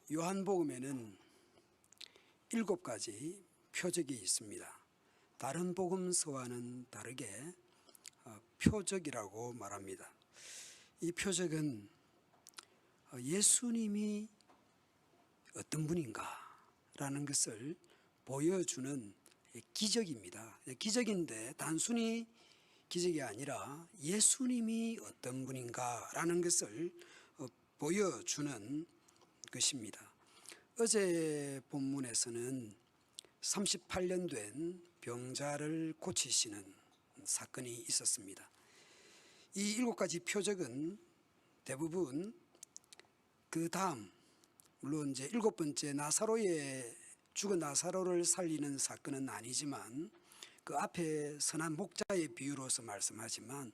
요한복음에는 7가지 표적이 있습니다. 다른 복음서와는 다르게 표적이라고 말합니다. 이 표적은 예수님이 어떤 분인가 라는 것을 보여주는 기적입니다. 기적인데 단순히 기적이 아니라 예수님이 어떤 분인가 라는 것을 보여주는 것입니다. 어제 본문에서는 38년 된 병자를 고치시는 사건이 있었습니다. 이 7가지 표적은 대부분 그 다음, 물론 이제 7번째 죽은 나사로를 살리는 사건은 아니지만 그 앞에 선한 목자의 비유로서 말씀하지만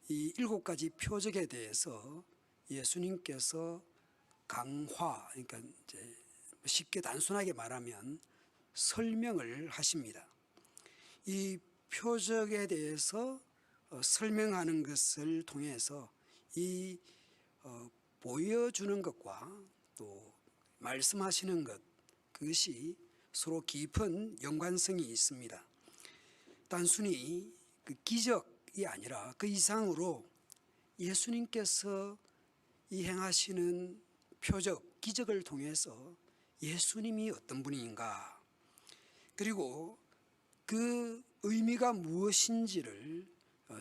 이 7가지 표적에 대해서 예수님께서 강화, 그러니까 이제 쉽게 단순하게 말하면 설명을 하십니다. 이 표적에 대해서 설명하는 것을 통해서 이 보여주는 것과 또 말씀하시는 것, 그것이 서로 깊은 연관성이 있습니다. 단순히 그 기적이 아니라 그 이상으로 예수님께서 이 행하시는 표적, 기적을 통해서 예수님이 어떤 분인가, 그리고 그 의미가 무엇인지를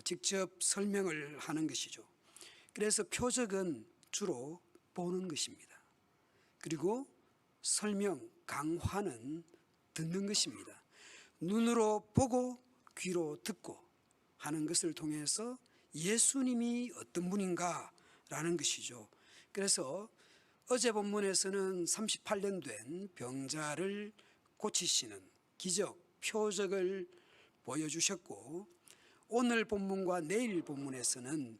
직접 설명을 하는 것이죠. 그래서 표적은 주로 보는 것입니다. 그리고 설명, 강화는 듣는 것입니다. 눈으로 보고 귀로 듣고 하는 것을 통해서 예수님이 어떤 분인가 라는 것이죠. 그래서 어제 본문에서는 38년 된 병자를 고치시는 기적, 표적을 보여주셨고, 오늘 본문과 내일 본문에서는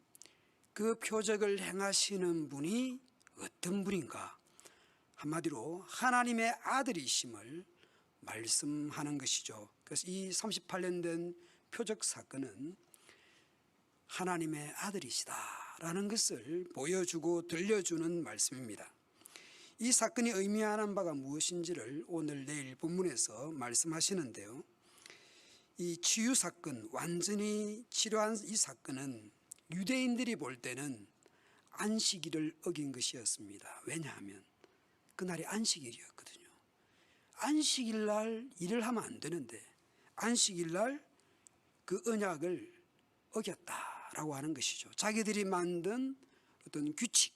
그 표적을 행하시는 분이 어떤 분인가, 한마디로 하나님의 아들이심을 말씀하는 것이죠. 그래서 이 38년 된 표적 사건은 하나님의 아들이시다라는 것을 보여주고 들려주는 말씀입니다. 이 사건이 의미하는 바가 무엇인지를 오늘 내일 본문에서 말씀하시는데요. 이 치유 사건, 완전히 치료한 이 사건은 유대인들이 볼 때는 안식일을 어긴 것이었습니다. 왜냐하면 그날이 안식일이었거든요. 안식일 날 일을 하면 안 되는데 안식일 날 그 언약을 어겼다라고 하는 것이죠. 자기들이 만든 어떤 규칙,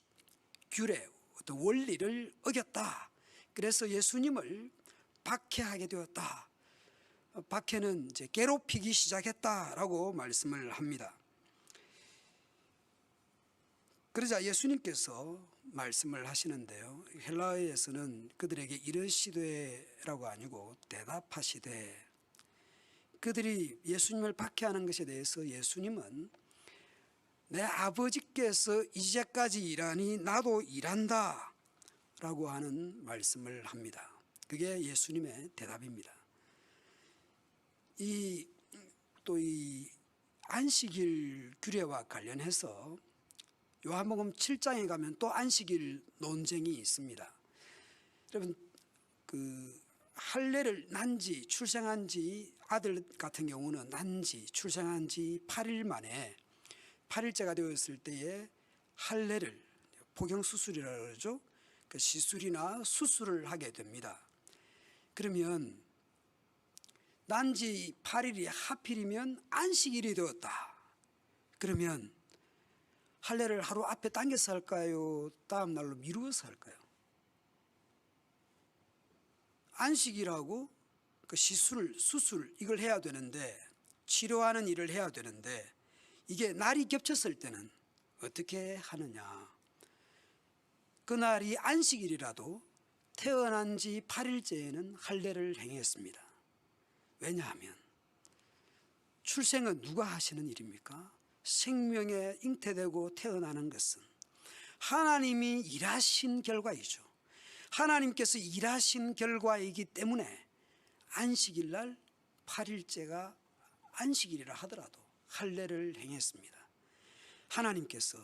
규례, 어떤 원리를 어겼다. 그래서 예수님을 박해하게 되었다. 박해는 이제 괴롭히기 시작했다라고 말씀을 합니다. 그러자 예수님께서 말씀을 하시는데요. 헬라어에서는 그들에게 이르시되라고 아니고 대답하시되, 그들이 예수님을 박해하는 것에 대해서 예수님은 내 아버지께서 이제까지 일하니 나도 일한다 라고 하는 말씀을 합니다. 그게 예수님의 대답입니다. 이 안식일 규례와 관련해서 요한복음 7장에 가면 또 안식일 논쟁이 있습니다. 여러분, 할례를 난지, 출생한 지, 아들 같은 경우는 난지, 출생한 지 8일 만에 8일째가 되었을 때에 할례를, 포경수술이라고 그러죠. 그 시술이나 수술을 하게 됩니다. 그러면 난지 8일이 하필이면 안식일이 되었다. 그러면 할례를 하루 앞에 당겨서 할까요? 다음 날로 미루어서 할까요? 안식일하고 그 시술, 수술 이걸 해야 되는데, 치료하는 일을 해야 되는데 이게 날이 겹쳤을 때는 어떻게 하느냐. 그날이 안식일이라도 태어난 지 8일째에는 할례를 행했습니다. 왜냐하면 출생은 누가 하시는 일입니까? 생명에 잉태되고 태어나는 것은 하나님이 일하신 결과이죠. 하나님께서 일하신 결과이기 때문에 안식일 날 8일째가 안식일이라 하더라도 할례를 행했습니다. 하나님께서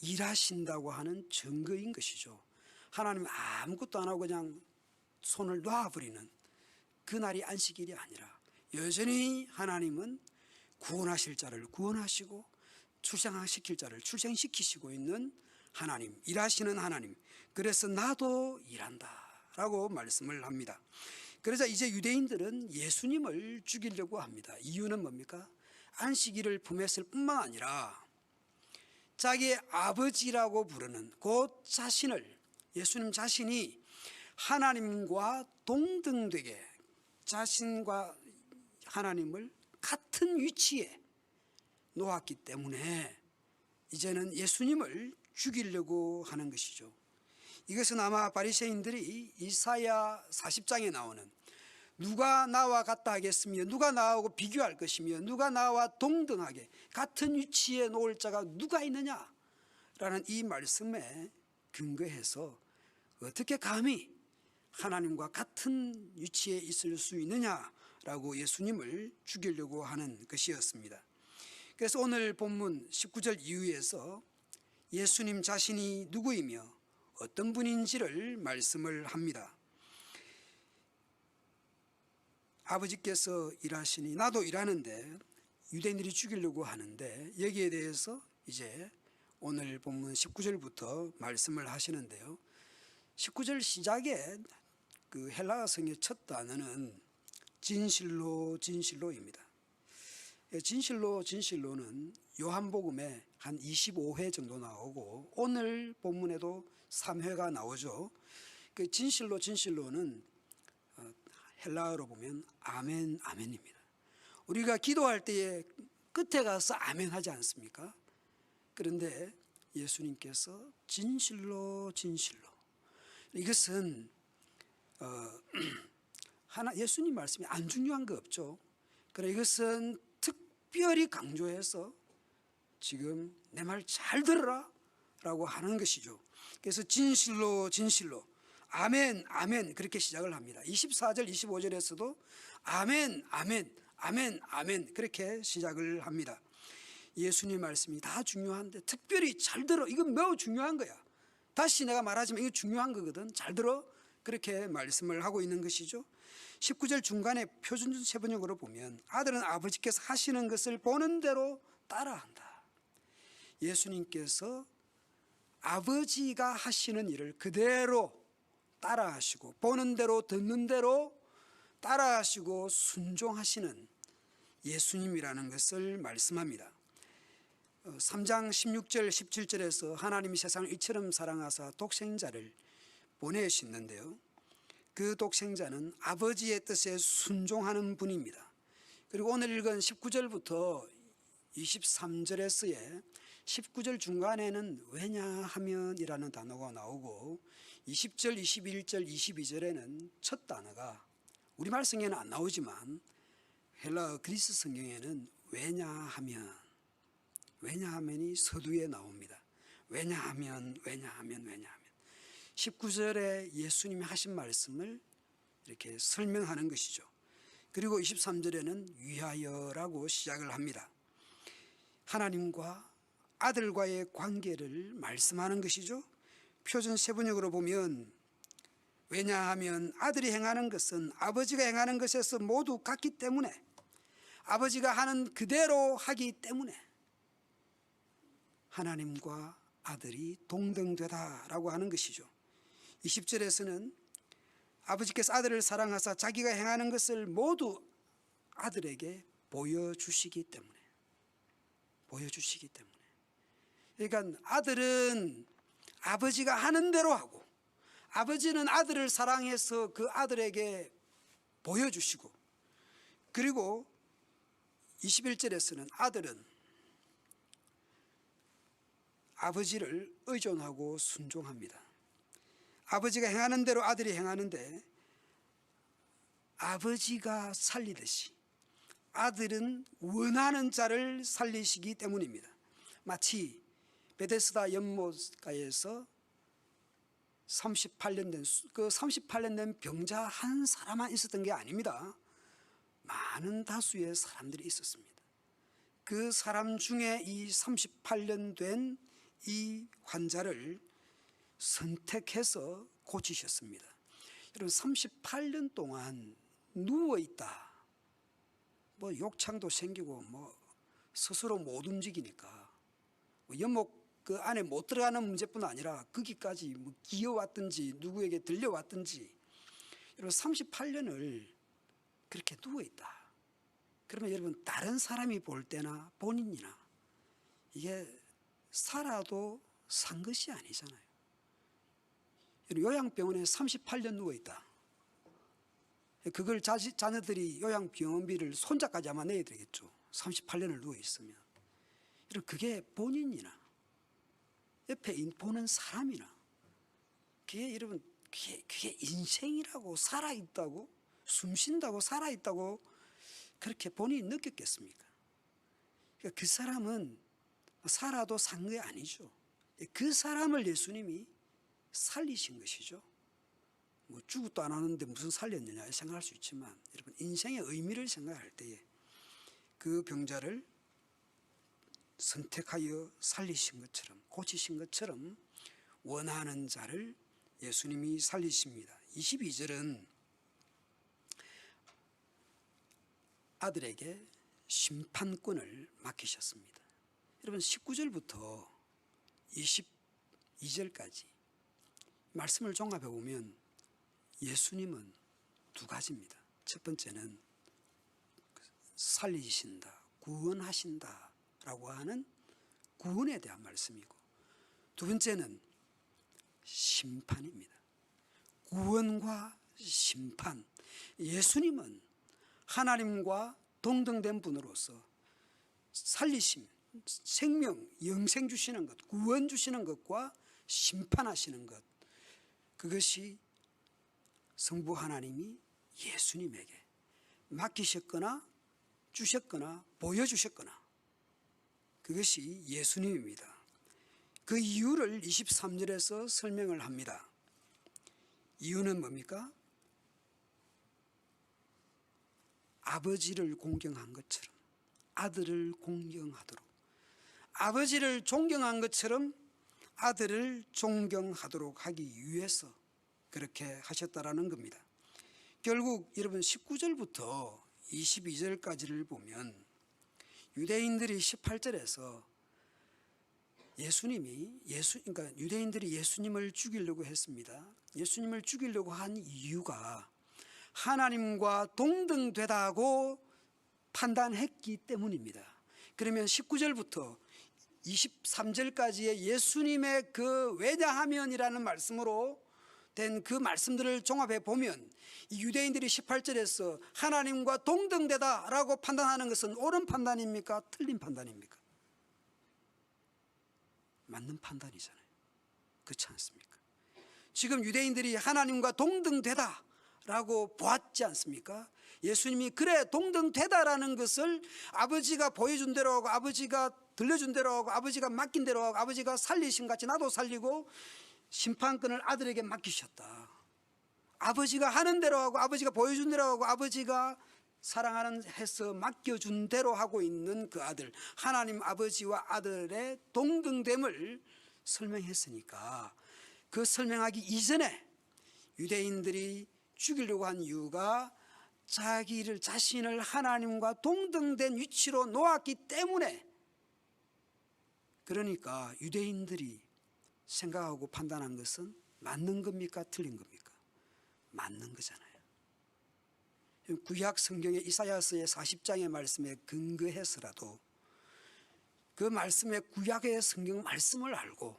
일하신다고 하는 증거인 것이죠. 하나님 아무것도 안 하고 그냥 손을 놔버리는 그날이 안식일이 아니라 여전히 하나님은 구원하실 자를 구원하시고 출생시킬 자를 출생시키시고 있는 하나님, 일하시는 하나님. 그래서 나도 일한다라고 말씀을 합니다. 그래서 이제 유대인들은 예수님을 죽이려고 합니다. 이유는 뭡니까? 안식일을 범했을 뿐만 아니라 자기의 아버지라고 부르는 곧 자신을, 예수님 자신이 하나님과 동등되게 자신과 하나님을 같은 위치에 놓았기 때문에 이제는 예수님을 죽이려고 하는 것이죠. 이것은 아마 바리새인들이 이사야 40장에 나오는 누가 나와 같다 하겠으며 누가 나하고 비교할 것이며 누가 나와 동등하게 같은 위치에 놓을 자가 누가 있느냐라는 이 말씀에 근거해서 어떻게 감히 하나님과 같은 위치에 있을 수 있느냐라고 예수님을 죽이려고 하는 것이었습니다. 그래서 오늘 본문 19절 이후에서 예수님 자신이 누구이며 어떤 분인지를 말씀을 합니다. 아버지께서 일하시니 나도 일하는데, 유대인들이 죽이려고 하는데 여기에 대해서 이제 오늘 본문 19절부터 말씀을 하시는데요. 19절 시작에 그 헬라어성의 첫 단어는 진실로, 진실로입니다. 진실로, 진실로는 요한복음에 한 25회 정도 나오고 오늘 본문에도 3회가 나오죠. 그 진실로, 진실로는 헬라어로 보면 아멘, 아멘입니다. 우리가 기도할 때에 끝에 가서 아멘 하지 않습니까? 그런데 예수님께서 진실로, 진실로, 이것은 예수님 말씀이 안 중요한 거 없죠. 그러나 이것은 특별히 강조해서 지금 내 말 잘 들어라 라고 하는 것이죠. 그래서 진실로, 진실로, 아멘, 아멘, 그렇게 시작을 합니다. 24절 25절에서도 아멘, 아멘, 아멘, 아멘, 그렇게 시작을 합니다. 예수님 말씀이 다 중요한데 특별히 잘 들어, 이건 매우 중요한 거야. 다시 내가 말하지만 이거 중요한 거거든, 잘 들어, 그렇게 말씀을 하고 있는 것이죠. 19절 중간에 표준 세번역으로 보면 아들은 아버지께서 하시는 것을 보는 대로 따라한다. 예수님께서 아버지가 하시는 일을 그대로 따라하시고 보는 대로 듣는 대로 따라하시고 순종하시는 예수님이라는 것을 말씀합니다. 3장 16절 17절에서 하나님이 세상을 이처럼 사랑하사 독생자를 보내셨는데요, 그 독생자는 아버지의 뜻에 순종하는 분입니다. 그리고 오늘 읽은 19절부터 23절에서의 19절 중간에는 왜냐하면이라는 단어가 나오고 20절, 21절, 22절에는 첫 단어가 우리말 성경에는 안 나오지만 헬라어 그리스 성경에는 왜냐하면, 왜냐하면이 서두에 나옵니다. 왜냐하면, 왜냐하면, 왜냐하면 19절에 예수님이 하신 말씀을 이렇게 설명하는 것이죠. 그리고 23절에는 위하여라고 시작을 합니다. 하나님과 아들과의 관계를 말씀하는 것이죠. 표준 세번역으로 보면 왜냐하면 아들이 행하는 것은 아버지가 행하는 것에서 모두 같기 때문에, 아버지가 하는 그대로 하기 때문에 하나님과 아들이 동등되다라고 하는 것이죠. 20절에서는 아버지께서 아들을 사랑하사 자기가 행하는 것을 모두 아들에게 보여주시기 때문에, 보여주시기 때문에, 그러니까 아들은 아버지가 하는 대로 하고 아버지는 아들을 사랑해서 그 아들에게 보여주시고, 그리고 21절에서는 아들은 아버지를 의존하고 순종합니다. 아버지가 행하는 대로 아들이 행하는데 아버지가 살리듯이 아들은 원하는 자를 살리시기 때문입니다. 마치 베데스다 연못가에서 38년 된 그 38년 된 병자 한 사람만 있었던 게 아닙니다. 많은 다수의 사람들이 있었습니다. 그 사람 중에 이 38년 된 이 환자를 선택해서 고치셨습니다. 여러분 38년 동안 누워있다. 뭐 욕창도 생기고 뭐 스스로 못 움직이니까 뭐 연못 그 안에 못 들어가는 문제뿐 아니라 거기까지 뭐 기어왔든지 누구에게 들려왔든지 여러분 38년을 그렇게 누워있다. 그러면 여러분 다른 사람이 볼 때나 본인이나 이게 살아도 산 것이 아니잖아요. 요양병원에 38년 누워있다. 그걸 자녀들이 요양병원비를 손자까지 아마 내야 되겠죠. 38년을 누워있으면. 그게 본인이나 옆에 보는 사람이나 그게 여러분 그게 인생이라고 살아있다고 숨쉰다고 살아있다고 그렇게 본인이 느꼈겠습니까? 그러니까 그 사람은 살아도 산 게 아니죠. 그 사람을 예수님이 살리신 것이죠. 뭐 죽었도 안 하는데 무슨 살렸느냐 생각할 수 있지만 여러분 인생의 의미를 생각할 때에 그 병자를 선택하여 살리신 것처럼 고치신 것처럼 원하는 자를 예수님이 살리십니다. 22절은 아들에게 심판권을 맡기셨습니다. 여러분 19절부터 22절까지 말씀을 종합해 보면 예수님은 두 가지입니다. 첫 번째는 살리신다, 구원하신다 라고 하는 구원에 대한 말씀이고, 두 번째는 심판입니다. 구원과 심판. 예수님은 하나님과 동등된 분으로서 살리심, 생명, 영생 주시는 것, 구원 주시는 것과 심판하시는 것, 그것이 성부 하나님이 예수님에게 맡기셨거나 주셨거나 보여주셨거나 그것이 예수님입니다. 그 이유를 23절에서 설명을 합니다. 이유는 뭡니까? 아버지를 공경한 것처럼 아들을 공경하도록, 아버지를 존경한 것처럼 아들을 존경하도록 하기 위해서 그렇게 하셨다라는 겁니다. 결국 여러분 19절부터 22절까지를 보면 유대인들이 18절에서 그러니까 유대인들이 예수님을 죽이려고 했습니다. 예수님을 죽이려고 한 이유가 하나님과 동등되다고 판단했기 때문입니다. 그러면 19절부터 23절까지의 예수님의 그 왜냐하면이라는 말씀으로 된 그 말씀들을 종합해 보면 이 유대인들이 18절에서 하나님과 동등되다라고 판단하는 것은 옳은 판단입니까? 틀린 판단입니까? 맞는 판단이잖아요. 그렇지 않습니까? 지금 유대인들이 하나님과 동등되다라고 보았지 않습니까? 예수님이 그래 동등되다라는 것을 아버지가 보여준 대로 하고 아버지가 들려준 대로 하고 아버지가 맡긴 대로 하고 아버지가 살리신 같이 나도 살리고 심판권을 아들에게 맡기셨다. 아버지가 하는 대로 하고 아버지가 보여준 대로 하고 아버지가 사랑하는 해서 맡겨준 대로 하고 있는 그 아들, 하나님 아버지와 아들의 동등됨을 설명했으니까 그 설명하기 이전에 유대인들이 죽이려고 한 이유가 자신을 하나님과 동등된 위치로 놓았기 때문에, 그러니까 유대인들이 생각하고 판단한 것은 맞는 겁니까? 틀린 겁니까? 맞는 거잖아요. 구약 성경의 이사야서의 40장의 말씀에 근거해서라도 그 말씀의 구약의 성경 말씀을 알고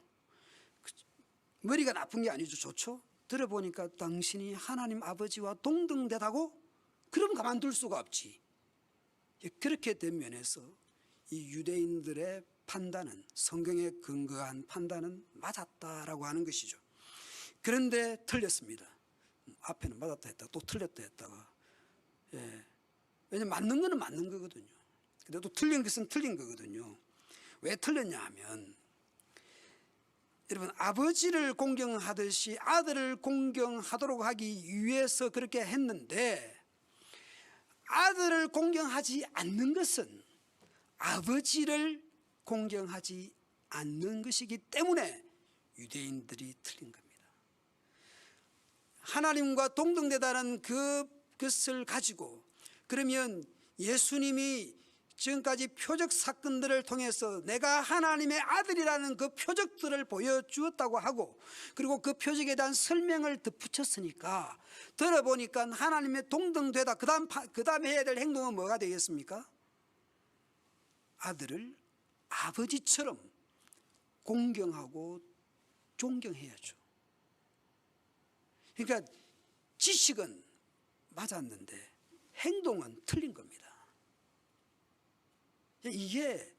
머리가 나쁜 게 아니죠. 좋죠? 들어보니까 당신이 하나님 아버지와 동등되다고? 그럼 가만둘 수가 없지. 그렇게 된 면에서 이 유대인들의 판단은, 성경에 근거한 판단은 맞았다라고 하는 것이죠. 그런데 틀렸습니다. 앞에는 맞았다 했다가 또 틀렸다 했다가, 왜냐면 맞는 거는 맞는 거거든요. 근데 또 틀린 것은 틀린 거거든요. 왜 틀렸냐 하면 여러분 아버지를 공경하듯이 아들을 공경하도록 하기 위해서 그렇게 했는데, 아들을 공경하지 않는 것은 아버지를 공경하지 않는 것이기 때문에 유대인들이 틀린 겁니다. 하나님과 동등되다는 그것을 가지고, 그러면 예수님이 지금까지 표적 사건들을 통해서 내가 하나님의 아들이라는 그 표적들을 보여주었다고 하고, 그리고 그 표적에 대한 설명을 덧붙였으니까 들어보니까 하나님의 동등되다, 그 다음 해야 될 행동은 뭐가 되겠습니까? 아들을 아버지처럼 공경하고 존경해야죠. 그러니까 지식은 맞았는데 행동은 틀린 겁니다. 이게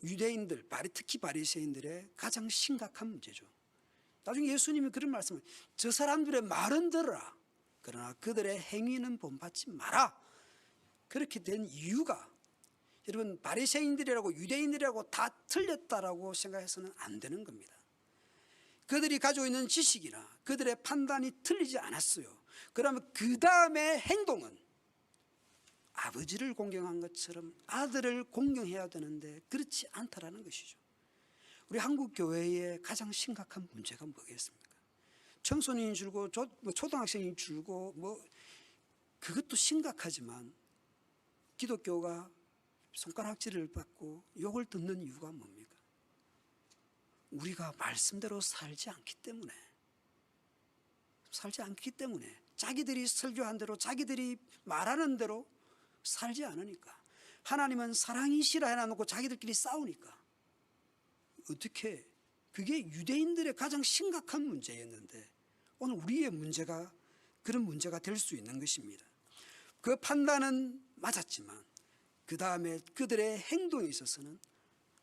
유대인들, 특히 바리새인들의 가장 심각한 문제죠. 나중에 예수님이 그런 말씀을, 저 사람들의 말은 들어라, 그러나 그들의 행위는 본받지 마라. 그렇게 된 이유가, 여러분, 바리새인들이라고 유대인들이라고 다 틀렸다라고 생각해서는 안 되는 겁니다. 그들이 가지고 있는 지식이나 그들의 판단이 틀리지 않았어요. 그러면 그 다음에 행동은 아버지를 공경한 것처럼 아들을 공경해야 되는데 그렇지 않다라는 것이죠. 우리 한국 교회의 가장 심각한 문제가 뭐겠습니까? 청소년이 줄고 초등학생이 줄고 그것도 심각하지만 기독교가 손가락질을 받고 욕을 듣는 이유가 뭡니까? 우리가 말씀대로 살지 않기 때문에 자기들이 설교한 대로, 자기들이 말하는 대로 살지 않으니까. 하나님은 사랑이시라 해놔놓고 자기들끼리 싸우니까. 어떻게, 그게 유대인들의 가장 심각한 문제였는데 오늘 우리의 문제가 그런 문제가 될 수 있는 것입니다. 그 판단은 맞았지만 그 다음에 그들의 행동에 있어서는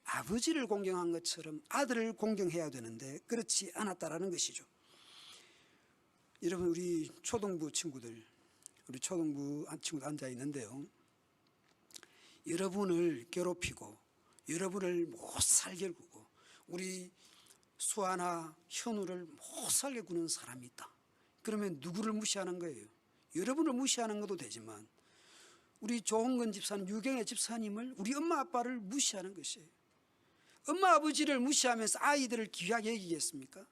아버지를 공경한 것처럼 아들을 공경해야 되는데 그렇지 않았다라는 것이죠. 여러분, 우리 초등부 친구들 앉아 있는데요, 여러분을 괴롭히고 여러분을 못 살게 구고 우리 수아나 현우를 못 살게 구는 사람이 있다. 그러면 누구를 무시하는 거예요? 여러분을 무시하는 것도 되지만 우리 조홍근 집사님, 유경애 집사님을, 우리 엄마 아빠를 무시하는 것이에요. 엄마 아버지를 무시하면서 아이들을 귀하게 여기겠습니까?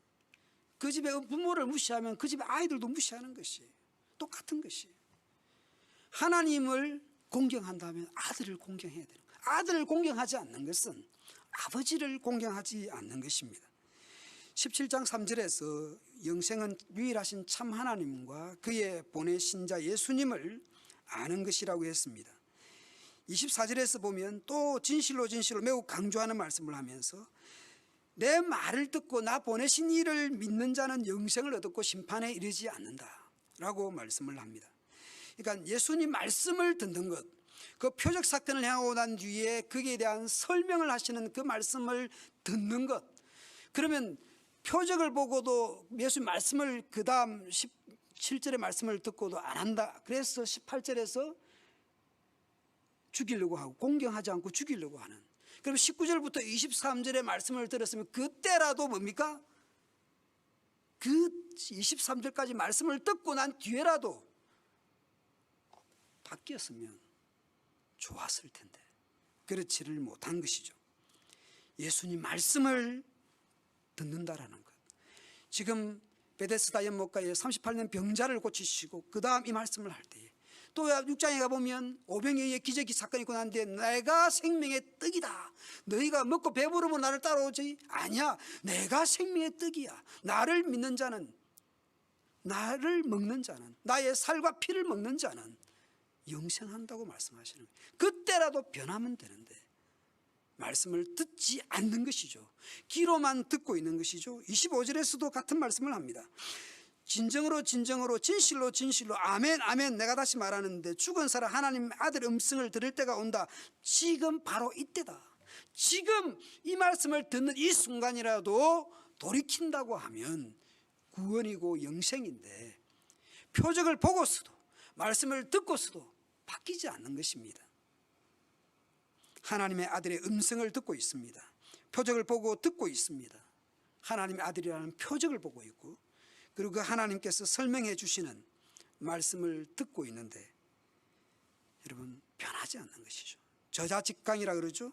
그 집의 부모를 무시하면 그 집의 아이들도 무시하는 것이에요. 똑같은 것이에요. 하나님을 공경한다면 아들을 공경해야 되는 거예요. 아들을 공경하지 않는 것은 아버지를 공경하지 않는 것입니다. 17장 3절에서 영생은 유일하신 참 하나님과 그의 보내신 자 예수님을 아는 것이라고 했습니다. 24절에서 보면 또 진실로 매우 강조하는 말씀을 하면서 내 말을 듣고 나 보내신 이를 믿는 자는 영생을 얻고 심판에 이르지 않는다 라고 말씀을 합니다. 그러니까 예수님 말씀을 듣는 것, 그 표적 사건을 행하고 난 뒤에 거기에 대한 설명을 하시는 그 말씀을 듣는 것, 그러면 표적을 보고도 예수님 말씀을 그 다음 17절의 말씀을 듣고도 안 한다. 그래서 18절에서 죽이려고 하고 공경하지 않고 죽이려고 하는. 그럼 19절부터 23절의 말씀을 들었으면 그때라도 뭡니까? 그 23절까지 말씀을 듣고 난 뒤에라도 바뀌었으면 좋았을 텐데 그렇지를 못한 것이죠. 예수님 말씀을 듣는다라는 것. 지금 베데스다 연못가에 38년 병자를 고치시고 그 다음 이 말씀을 할 때에 또 6장에 가보면 오병이어의 기적이 사건이 있고 난 뒤에 내가 생명의 떡이다. 너희가 먹고 배부르면 나를 따라오지? 아니야. 내가 생명의 떡이야. 나를 믿는 자는, 나를 먹는 자는, 나의 살과 피를 먹는 자는 영생한다고 말씀하시는 거예요. 그때라도 변하면 되는데 말씀을 듣지 않는 것이죠. 귀로만 듣고 있는 것이죠. 25절에서도 같은 말씀을 합니다. 진정으로 진실로 아멘 아멘. 내가 다시 말하는데 죽은 사람 하나님 아들 음성을 들을 때가 온다. 지금 바로 이때다. 지금 이 말씀을 듣는 이 순간이라도 돌이킨다고 하면 구원이고 영생인데 표적을 보고서도 말씀을 듣고서도 바뀌지 않는 것입니다. 하나님의 아들의 음성을 듣고 있습니다. 표적을 보고 듣고 있습니다. 하나님의 아들이라는 표적을 보고 있고 그리고 그 하나님께서 설명해 주시는 말씀을 듣고 있는데 여러분 변하지 않는 것이죠. 저자직강이라 그러죠.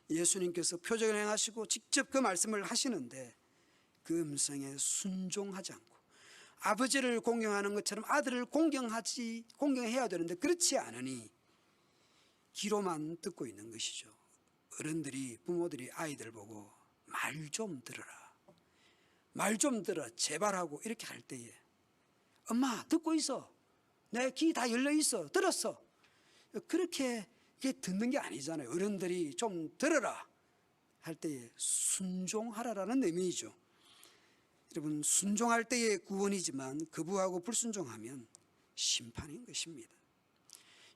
예수님께서 표적을 행하시고 직접 그 말씀을 하시는데 그 음성에 순종하지 않고 아버지를 공경하는 것처럼 아들을 공경해야 되는데 그렇지 않으니 귀로만 듣고 있는 것이죠. 어른들이, 부모들이 아이들 보고 말 좀 들어라, 말 좀 들어 제발 하고 이렇게 할 때에 엄마 듣고 있어, 내 귀 다 열려 있어, 들었어, 그렇게 듣는 게 아니잖아요. 어른들이 좀 들어라 할 때에 순종하라라는 의미이죠. 여러분, 순종할 때의 구원이지만 거부하고 불순종하면 심판인 것입니다.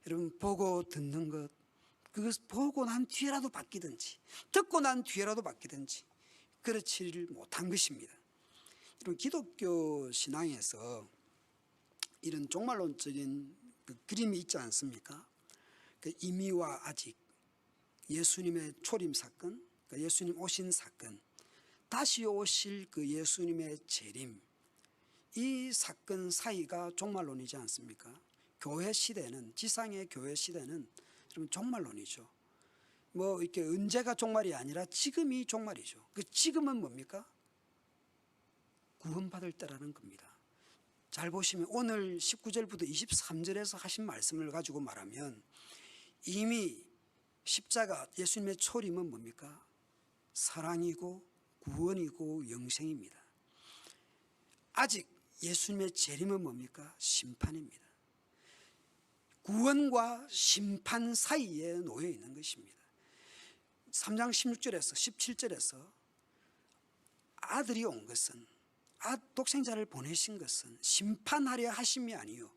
여러분, 보고 듣는 것, 그것 보고 난 뒤에라도 바뀌든지 듣고 난 뒤에라도 바뀌든지 그렇지를 못한 것입니다. 여러분, 기독교 신앙에서 이런 종말론적인 그 그림이 있지 않습니까? 그 이미와 아직, 예수님의 초림 사건, 예수님 오신 사건, 다시 오실 그 예수님의 재림, 이 사건 사이가 종말론이지 않습니까? 교회 시대는, 지상의 교회 시대는 여러분 종말론이죠. 뭐 이렇게 언제가 종말이 아니라 지금이 종말이죠. 그 지금은 뭡니까? 구원받을 때라는 겁니다. 잘 보시면 오늘 19절부터 23절에서 하신 말씀을 가지고 말하면 이미 십자가, 예수님의 초림은 뭡니까? 사랑이고 구원이고 영생입니다. 아직 예수님의 재림은 뭡니까? 심판입니다. 구원과 심판 사이에 놓여 있는 것입니다. 3장 16절에서 17절에서 아들이 온 것은, 독생자를 보내신 것은 심판하려 하심이 아니요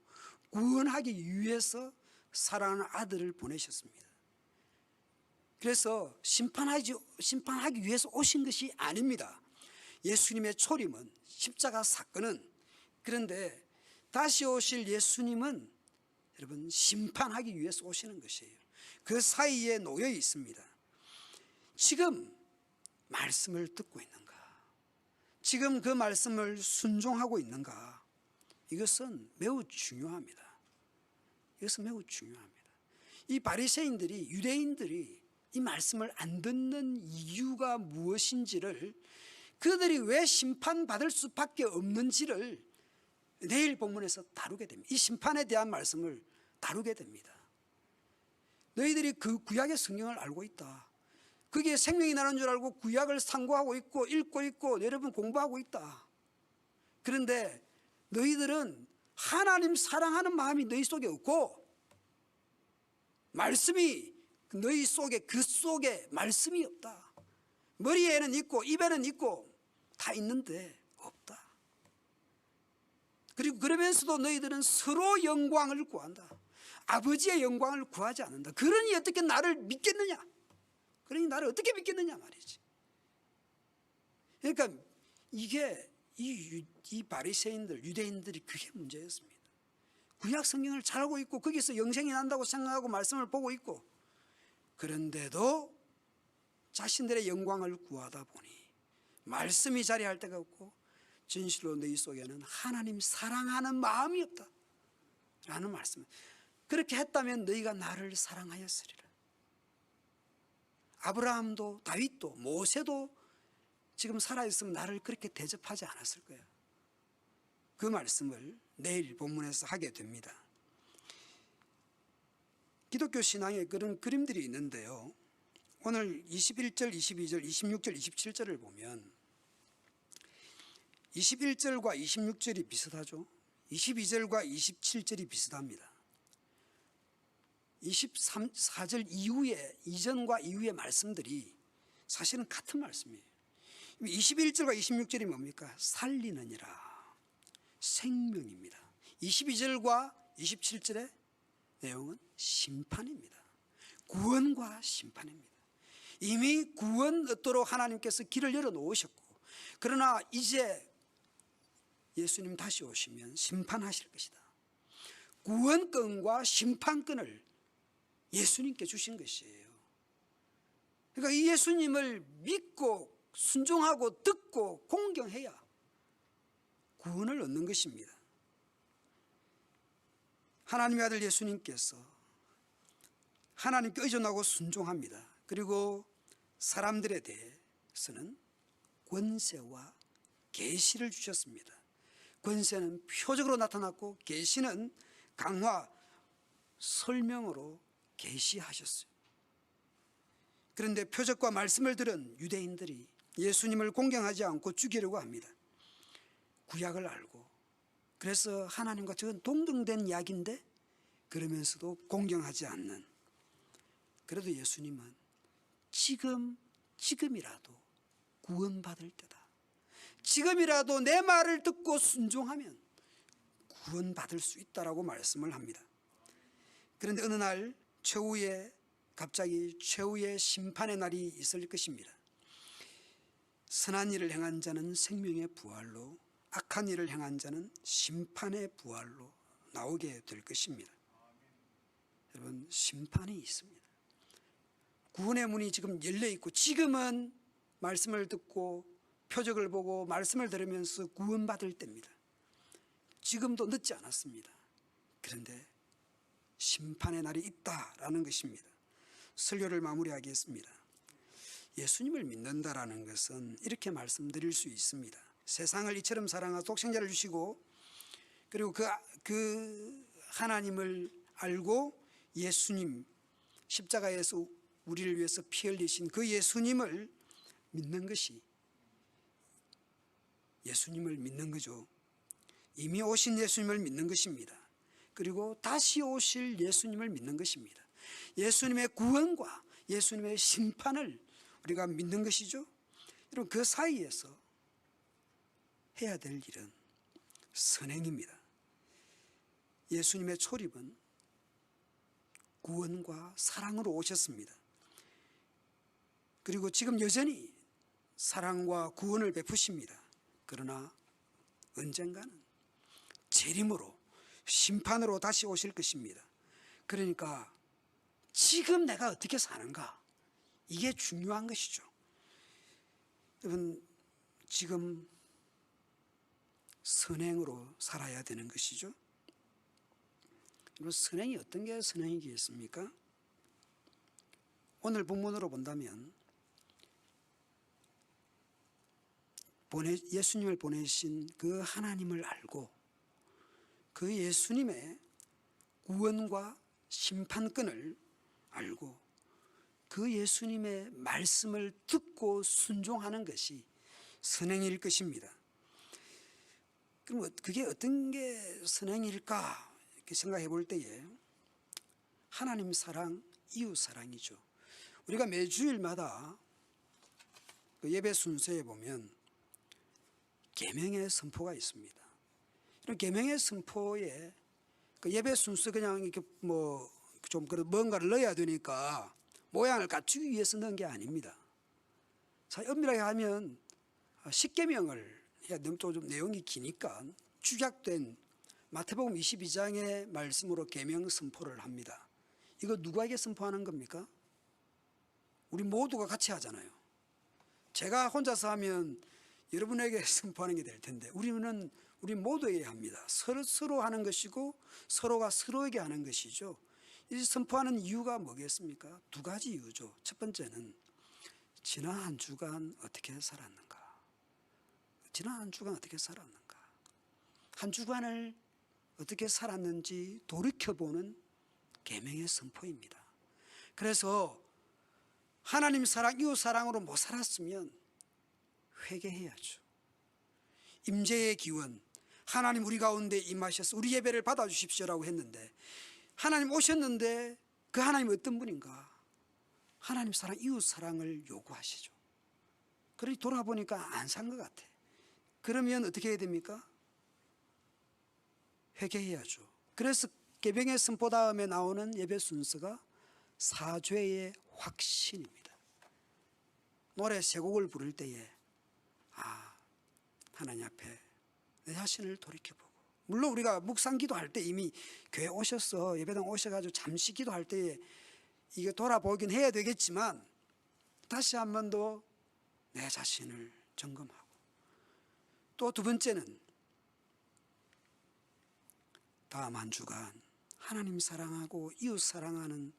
구원하기 위해서 사랑하는 아들을 보내셨습니다. 그래서 심판하기 위해서 오신 것이 아닙니다. 예수님의 초림은, 십자가 사건은. 그런데 다시 오실 예수님은 여러분 심판하기 위해서 오시는 것이에요. 그 사이에 놓여 있습니다. 지금 말씀을 듣고 있는가? 지금 그 말씀을 순종하고 있는가? 이것은 매우 중요합니다. 이것은 매우 중요합니다. 이 바리새인들이, 유대인들이 이 말씀을 안 듣는 이유가 무엇인지를, 그들이 왜 심판받을 수밖에 없는지를 내일 본문에서 다루게 됩니다. 이 심판에 대한 말씀을 다루게 됩니다. 너희들이 그 구약의 성경을 알고 있다, 그게 생명이 나는 줄 알고 구약을 상고하고 있고 읽고 있고 여러분 공부하고 있다. 그런데 너희들은 하나님 사랑하는 마음이 너희 속에 없고 말씀이 너희 속에, 그 속에 말씀이 없다. 머리에는 있고 입에는 있고 다 있는데 없다. 그리고 그러면서도 너희들은 서로 영광을 구한다. 아버지의 영광을 구하지 않는다. 그러니 어떻게 나를 믿겠느냐? 그러니 나를 어떻게 믿겠느냐 말이지. 그러니까 이게 이 바리새인들, 유대인들이 그게 문제였습니다. 구약 성경을 잘 알고 있고 거기서 영생이 난다고 생각하고 말씀을 보고 있고, 그런데도 자신들의 영광을 구하다 보니 말씀이 자리할 데가 없고 진실로 너희 속에는 하나님 사랑하는 마음이 없다 라는 말씀. 그렇게 했다면 너희가 나를 사랑하였으리라. 아브라함도 다윗도 모세도 지금 살아있으면 나를 그렇게 대접하지 않았을 거예요. 그 말씀을 내일 본문에서 하게 됩니다. 기독교 신앙에 그런 그림들이 있는데요, 오늘 21절, 22절, 26절, 27절을 보면 21절과 26절이 비슷하죠. 22절과 27절이 비슷합니다. 24절 이후에, 이전과 이후의 말씀들이 사실은 같은 말씀이에요. 21절과 26절이 뭡니까? 살리느니라, 생명입니다. 22절과 27절의 내용은 심판입니다. 구원과 심판입니다. 이미 구원 얻도록 하나님께서 길을 열어놓으셨고, 그러나 이제 예수님 다시 오시면 심판하실 것이다. 구원권과 심판권을 예수님께 주신 것이에요. 그러니까 이 예수님을 믿고 순종하고 듣고 공경해야 구원을 얻는 것입니다. 하나님의 아들 예수님께서 하나님께 의존하고 순종합니다. 그리고 사람들에 대해서는 권세와 계시를 주셨습니다. 권세는 표적으로 나타났고 계시는 강화, 설명으로 계시하셨어요. 그런데 표적과 말씀을 들은 유대인들이 예수님을 공경하지 않고 죽이려고 합니다. 구약을 알고, 그래서 하나님과 저건 동등된 이야기인데 그러면서도 공경하지 않는, 그래도 예수님은 지금이라도 구원받을 때다. 지금이라도 내 말을 듣고 순종하면 구원받을 수 있다라고 말씀을 합니다. 그런데 어느 날 갑자기 최후의 심판의 날이 있을 것입니다. 선한 일을 행한 자는 생명의 부활로, 악한 일을 행한 자는 심판의 부활로 나오게 될 것입니다. 여러분, 심판이 있습니다. 구원의 문이 지금 열려 있고, 지금은 말씀을 듣고 표적을 보고 말씀을 들으면서 구원받을 때입니다. 지금도 늦지 않았습니다. 그런데 심판의 날이 있다라는 것입니다. 설교를 마무리하겠습니다. 예수님을 믿는다라는 것은 이렇게 말씀드릴 수 있습니다. 세상을 이처럼 사랑하사 독생자를 주시고, 그리고 그 하나님을 알고 예수님, 십자가에서 우리를 위해서 피 흘리신 그 예수님을 믿는 것이, 예수님을 믿는 거죠. 이미 오신 예수님을 믿는 것입니다. 그리고 다시 오실 예수님을 믿는 것입니다. 예수님의 구원과 예수님의 심판을 우리가 믿는 것이죠. 여러분, 그 사이에서 해야 될 일은 선행입니다. 예수님의 초립은 구원과 사랑으로 오셨습니다. 그리고 지금 여전히 사랑과 구원을 베푸십니다. 그러나 언젠가는 재림으로, 심판으로 다시 오실 것입니다. 그러니까 지금 내가 어떻게 사는가, 이게 중요한 것이죠. 여러분, 지금 선행으로 살아야 되는 것이죠. 여러분, 선행이 어떤 게 선행이겠습니까? 오늘 본문으로 본다면 예수님을 보내신 그 하나님을 알고 그 예수님의 구원과 심판권을 알고 그 예수님의 말씀을 듣고 순종하는 것이 선행일 것입니다. 그럼 그게 어떤 게 선행일까 이렇게 생각해 볼 때에 하나님 사랑, 이웃 사랑이죠. 우리가 매주일마다 그 예배 순서에 보면 계명의 선포가 있습니다. 이런 계명의 선포에 그 예배 순서 그냥 이렇게 좀 뭔가를 넣어야 되니까 모양을 갖추기 위해서 넣은 게 아닙니다. 자, 엄밀하게 하면 10계명을 해야 너무 좀 내용이 기니까 축약된 마태복음 22장의 말씀으로 계명 선포를 합니다. 이거 누구에게 선포하는 겁니까? 우리 모두가 같이 하잖아요. 제가 혼자서 하면 여러분에게 선포하는 게 될 텐데 우리는 우리 모두에게 합니다. 서로 하는 것이고 서로가 서로에게 하는 것이죠. 이 선포하는 이유가 뭐겠습니까? 두 가지 이유죠. 첫 번째는 지난 한 주간 어떻게 살았는가? 지난 한 주간 어떻게 살았는가? 한 주간을 어떻게 살았는지 돌이켜보는 계명의 선포입니다. 그래서 하나님 사랑, 이웃 사랑으로 못 살았으면 회개해야죠. 임재의 기원, 하나님 우리 가운데 임하셔서 우리 예배를 받아주십시오라고 했는데 하나님 오셨는데 그 하나님 어떤 분인가? 하나님 사랑, 이웃 사랑을 요구하시죠. 그러니 돌아보니까 안 산 것 같아. 그러면 어떻게 해야 됩니까? 회개해야죠. 그래서 계명의 선포 다음에 나오는 예배 순서가 사죄의 확신입니다. 노래 세 곡을 부를 때에 하나님 앞에 내 자신을 돌이켜보고, 물론 우리가 묵상 기도할 때 이미 교회 오셔서 예배당 오셔가지고 잠시 기도할 때에 이게 돌아보긴 해야 되겠지만 다시 한 번 더 내 자신을 점검하고, 또 두 번째는 다음 한 주간 하나님 사랑하고 이웃 사랑하는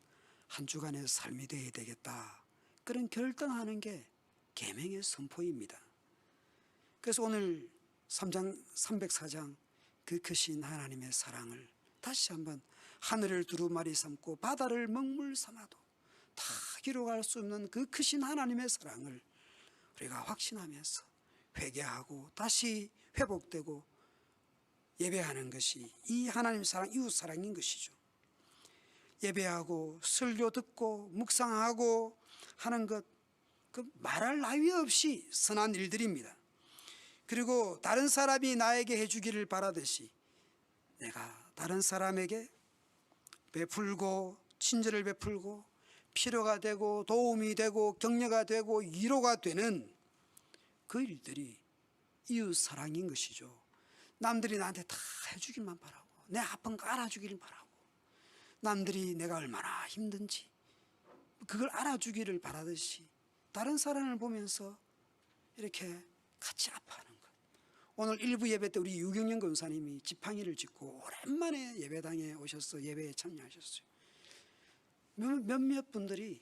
한 주간의 삶이 되어야 되겠다, 그런 결정하는 게 계명의 선포입니다. 그래서 오늘 3장 304장 그 크신 하나님의 사랑을 다시 한번 하늘을 두루마리 삼고 바다를 먹물 삼아도 다 기록할 수 없는 그 크신 하나님의 사랑을 우리가 확신하면서 회개하고 다시 회복되고 예배하는 것이 이 하나님 사랑, 이웃 사랑인 것이죠. 예배하고 설교 듣고 묵상하고 하는 것, 그 말할 나위 없이 선한 일들입니다. 그리고 다른 사람이 나에게 해주기를 바라듯이 내가 다른 사람에게 베풀고 친절을 베풀고 필요가 되고 도움이 되고 격려가 되고 위로가 되는 그 일들이 이웃 사랑인 것이죠. 남들이 나한테 다 해주기만 바라고 내 아픈 거 알아주기를 바라고 남들이 내가 얼마나 힘든지 그걸 알아주기를 바라듯이 다른 사람을 보면서 이렇게 같이 아파하는 것. 오늘 일부 예배 때 우리 유경영 권사님이 지팡이를 짚고 오랜만에 예배당에 오셔서 예배에 참여하셨어요. 몇몇 분들이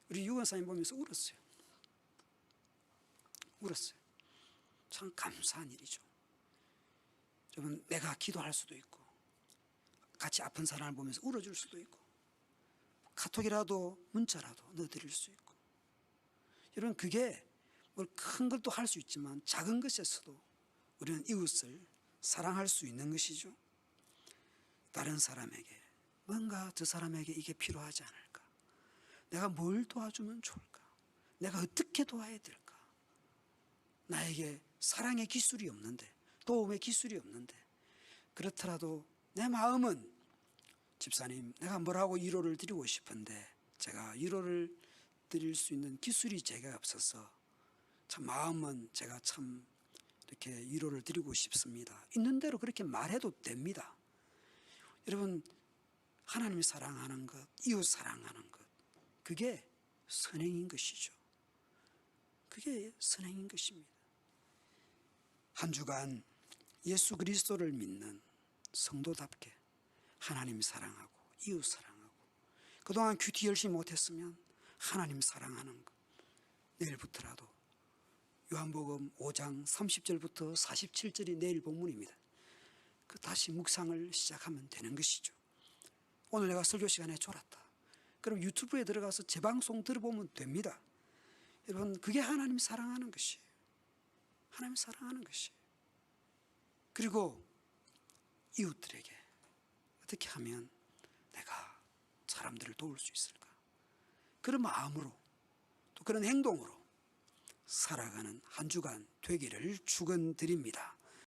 우리 유 권사님 보면서 울었어요. 참 감사한 일이죠. 여러분, 내가 기도할 수도 있고 같이 아픈 사람을 보면서 울어줄 수도 있고 카톡이라도 문자라도 넣어드릴 수 있고, 여러분 그게 뭘 큰 것도 할 수 있지만 작은 것에서도 우리는 이웃을 사랑할 수 있는 것이죠. 다른 사람에게 뭔가 저 사람에게 이게 필요하지 않을까, 내가 뭘 도와주면 좋을까, 내가 어떻게 도와야 될까, 나에게 사랑의 기술이 없는데 도움의 기술이 없는데 그렇더라도 내 마음은 집사님 내가 뭐라고 위로를 드리고 싶은데 제가 위로를 드릴 수 있는 기술이 제가 없어서 참 마음은 제가 참 이렇게 위로를 드리고 싶습니다. 있는 대로 그렇게 말해도 됩니다. 여러분, 하나님이 사랑하는 것, 이웃 사랑하는 것, 그게 선행인 것이죠. 그게 선행인 것입니다. 한 주간 예수 그리스도를 믿는 성도답게 하나님 사랑하고 이웃 사랑하고, 그동안 큐티 열심히 못했으면 하나님 사랑하는 것, 내일부터라도 요한복음 5장 30절부터 47절이 내일 본문입니다. 그 다시 묵상을 시작하면 되는 것이죠. 오늘 내가 설교 시간에 졸았다, 그럼 유튜브에 들어가서 재방송 들어보면 됩니다. 여러분, 그게 하나님 사랑하는 것이에요. 하나님 사랑하는 것이에요. 그리고 이웃들에게 어떻게 하면 내가 사람들을 도울 수 있을까, 그런 마음으로 또 그런 행동으로 살아가는 한 주간 되기를 축원드립니다.